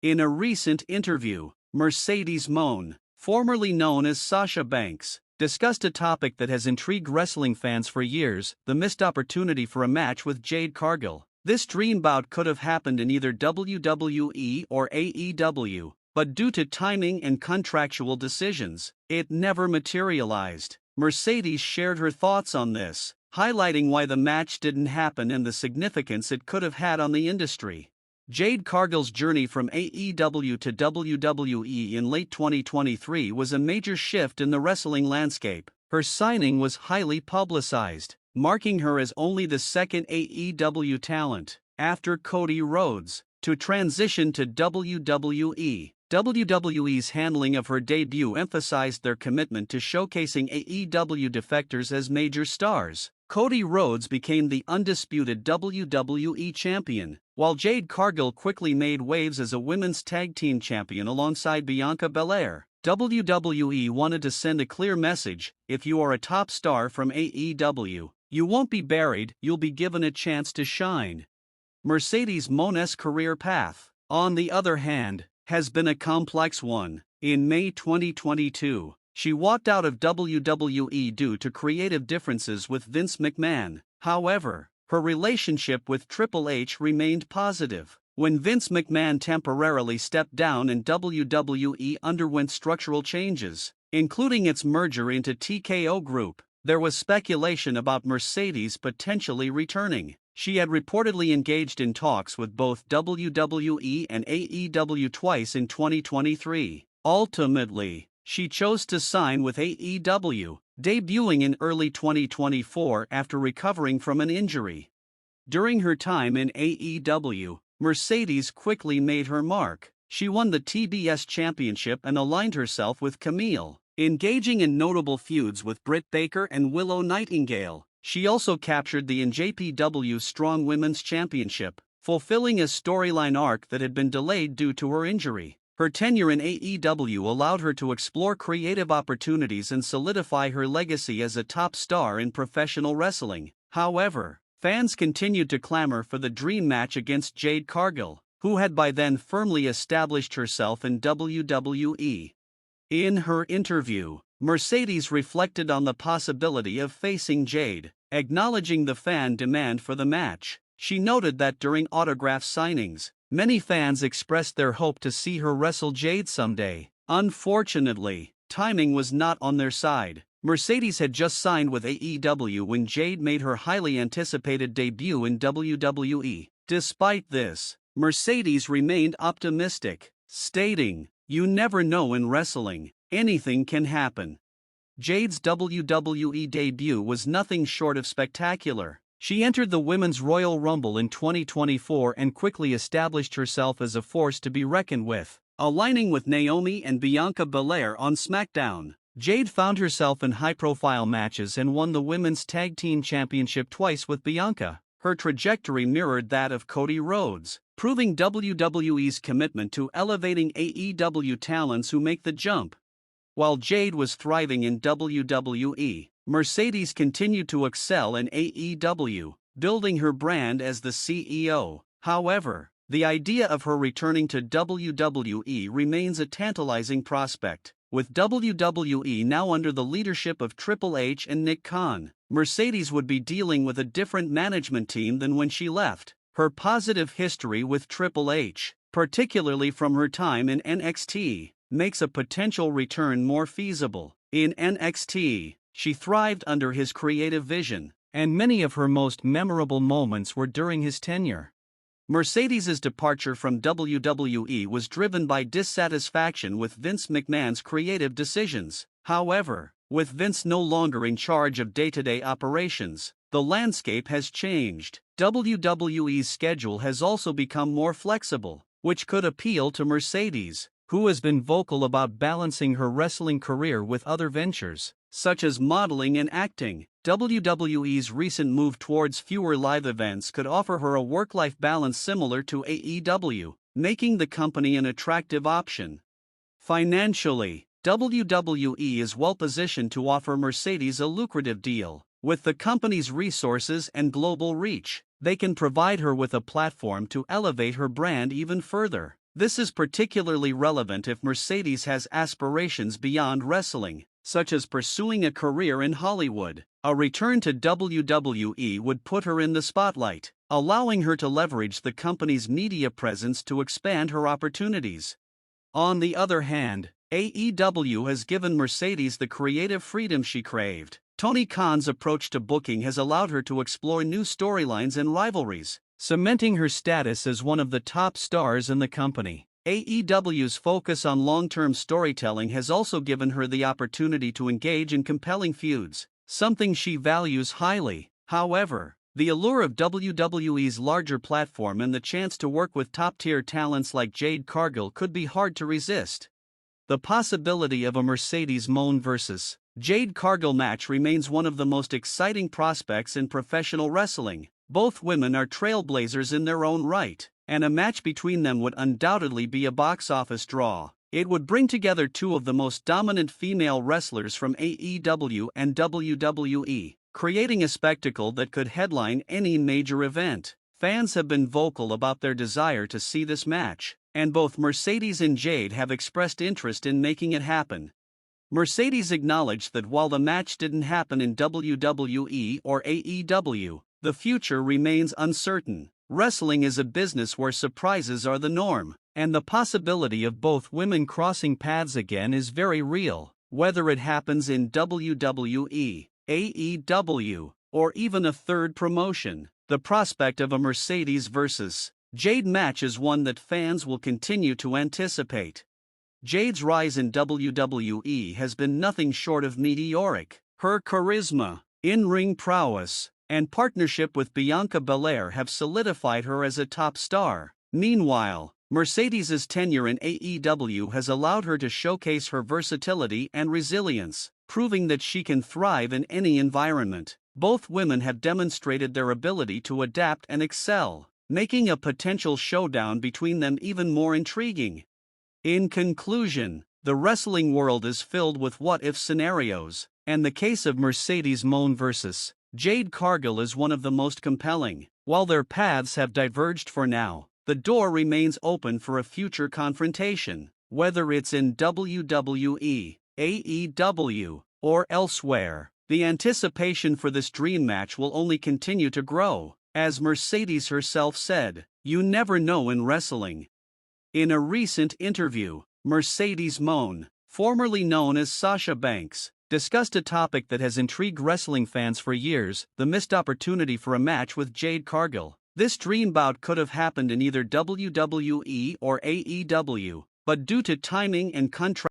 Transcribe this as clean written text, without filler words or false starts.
In a recent interview, Mercedes Moné, formerly known as Sasha Banks, discussed a topic that has intrigued wrestling fans for years: the missed opportunity for a match with Jade Cargill. This dream bout could have happened in either WWE or AEW, but due to timing and contractual decisions, it never materialized. Mercedes shared her thoughts on this, highlighting why the match didn't happen and the significance it could have had on the industry. Jade Cargill's journey from AEW to WWE in late 2023 was a major shift in the wrestling landscape. Her signing was highly publicized, marking her as only the second AEW talent, after Cody Rhodes, to transition to WWE. WWE's handling of her debut emphasized their commitment to showcasing AEW defectors as major stars. Cody Rhodes became the undisputed WWE champion, while Jade Cargill quickly made waves as a women's tag team champion alongside Bianca Belair. WWE wanted to send a clear message: if you are a top star from AEW, you won't be buried, you'll be given a chance to shine. Mercedes Moné's career path, on the other hand, has been a complex one. In May 2022, she walked out of WWE due to creative differences with Vince McMahon. However, her relationship with Triple H remained positive. When Vince McMahon temporarily stepped down and WWE underwent structural changes, including its merger into TKO Group, there was speculation about Mercedes potentially returning. She had reportedly engaged in talks with both WWE and AEW twice in 2023. Ultimately, she chose to sign with AEW, debuting in early 2024 after recovering from an injury. During her time in AEW, Mercedes quickly made her mark. She won the TBS Championship and aligned herself with Camille, engaging in notable feuds with Britt Baker and Willow Nightingale. She also captured the NJPW Strong Women's Championship, fulfilling a storyline arc that had been delayed due to her injury. Her tenure in AEW allowed her to explore creative opportunities and solidify her legacy as a top star in professional wrestling. However, fans continued to clamor for the dream match against Jade Cargill, who had by then firmly established herself in WWE. In her interview, Mercedes reflected on the possibility of facing Jade, acknowledging the fan demand for the match. She noted that during autograph signings, many fans expressed their hope to see her wrestle Jade someday. Unfortunately, timing was not on their side. Mercedes had just signed with AEW when Jade made her highly anticipated debut in WWE. Despite this, Mercedes remained optimistic, stating, "You never know in wrestling. Anything can happen." Jade's WWE debut was nothing short of spectacular. She entered the Women's Royal Rumble in 2024 and quickly established herself as a force to be reckoned with. Aligning with Naomi and Bianca Belair on SmackDown, Jade found herself in high-profile matches and won the Women's Tag Team Championship twice with Bianca. Her trajectory mirrored that of Cody Rhodes, proving WWE's commitment to elevating AEW talents who make the jump. While Jade was thriving in WWE, Mercedes continued to excel in AEW, building her brand as the CEO. However, the idea of her returning to WWE remains a tantalizing prospect. With WWE now under the leadership of Triple H and Nick Khan, Mercedes would be dealing with a different management team than when she left. Her positive history with Triple H, particularly from her time in NXT, makes a potential return more feasible. In NXT, she thrived under his creative vision, and many of her most memorable moments were during his tenure. Mercedes's departure from WWE was driven by dissatisfaction with Vince McMahon's creative decisions. However, with Vince no longer in charge of day-to-day operations, the landscape has changed. WWE's schedule has also become more flexible, which could appeal to Mercedes, who has been vocal about balancing her wrestling career with other ventures, such as modeling and acting. WWE's recent move towards fewer live events could offer her a work-life balance similar to AEW, making the company an attractive option. Financially, WWE is well-positioned to offer Mercedes a lucrative deal. With the company's resources and global reach, they can provide her with a platform to elevate her brand even further. This is particularly relevant if Mercedes has aspirations beyond wrestling, such as pursuing a career in Hollywood. A return to WWE would put her in the spotlight, allowing her to leverage the company's media presence to expand her opportunities. On the other hand, AEW has given Mercedes the creative freedom she craved. Tony Khan's approach to booking has allowed her to explore new storylines and rivalries, cementing her status as one of the top stars in the company. AEW's focus on long-term storytelling has also given her the opportunity to engage in compelling feuds, something she values highly. However, the allure of WWE's larger platform and the chance to work with top-tier talents like Jade Cargill could be hard to resist. The possibility of a Mercedes Moné vs. Jade Cargill match remains one of the most exciting prospects in professional wrestling. Both women are trailblazers in their own right, and a match between them would undoubtedly be a box office draw. It would bring together two of the most dominant female wrestlers from AEW and WWE, creating a spectacle that could headline any major event. Fans have been vocal about their desire to see this match, and both Mercedes and Jade have expressed interest in making it happen. Mercedes acknowledged that while the match didn't happen in WWE or AEW, the future remains uncertain. Wrestling is a business where surprises are the norm, and the possibility of both women crossing paths again is very real. Whether it happens in WWE, AEW, or even a third promotion, the prospect of a Mercedes vs. Jade match is one that fans will continue to anticipate. Jade's rise in WWE has been nothing short of meteoric. Her charisma, in-ring prowess, and partnership with Bianca Belair have solidified her as a top star. Meanwhile, Mercedes' tenure in AEW has allowed her to showcase her versatility and resilience, proving that she can thrive in any environment. Both women have demonstrated their ability to adapt and excel, making a potential showdown between them even more intriguing. In conclusion, the wrestling world is filled with what-if scenarios, and the case of Mercedes Moné vs. Jade Cargill is one of the most compelling. While their paths have diverged for now, the door remains open for a future confrontation, whether it's in WWE, AEW, or elsewhere. The anticipation for this dream match will only continue to grow. As Mercedes herself said, "You never know in wrestling." In a recent interview, Mercedes Moné, formerly known as Sasha Banks, discussed a topic that has intrigued wrestling fans for years: the missed opportunity for a match with Jade Cargill. This dream bout could have happened in either WWE or AEW, but due to timing and contract